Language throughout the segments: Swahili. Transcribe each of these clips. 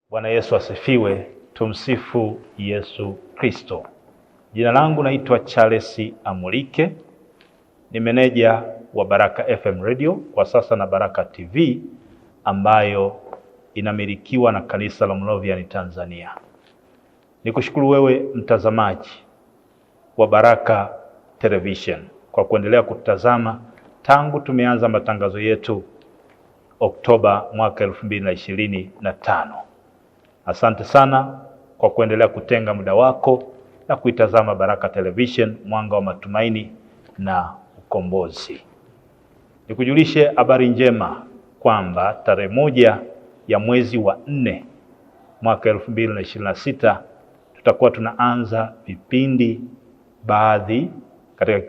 Bwana Yesu asifiwe. Tumsifu Yesu Kristo. Jina langu naitwa Charles Amulike, ni meneja wa Baraka FM Radio kwa sasa na Baraka TV ambayo inamilikiwa na Kanisa la Moravian Tanzania. Nikushukuru wewe mtazamaji wa Baraka Television kwa kuendelea kutazama tangu tumeanza matangazo yetu Oktoba mwaka 2025. Asante sana kwa kuendelea kutenga muda wako na kuitazama Baraka Television, mwanga wa matumaini na ukombozi. Nikujulishe habari njema kwamba tarehe 1 ya mwezi wa 4 mwaka 2026 tutakuwa tunaanza vipindi baadhi katika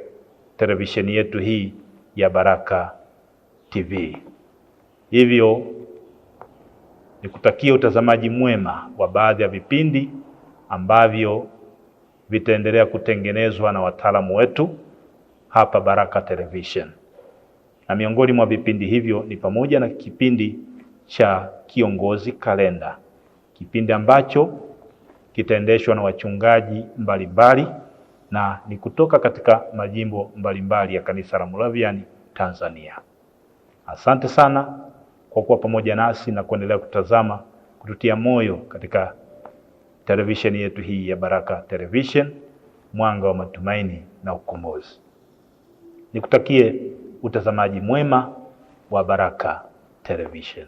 televisheni yetu hii ya Baraka TV. Hivyo nikutakia utazamaji mwema wa baadhi ya vipindi ambavyo vitaendelea kutengenezwa na wataalamu wetu hapa Baraka Television. Na miongoni mwa vipindi hivyo ni pamoja na kipindi cha Kiongozi Kalenda, kipindi ambacho kitaendeshwa na wachungaji mbalimbali na ni kutoka katika majimbo mbalimbali ya Kanisa la Moravian Tanzania. Asante sana kwa kuwa pamoja nasi na kuendelea kutazama, kututia moyo katika televisheni yetu hii ya Baraka Television, mwanga wa matumaini na ukombozi. Nikutakie utazamaji mwema wa Baraka Television.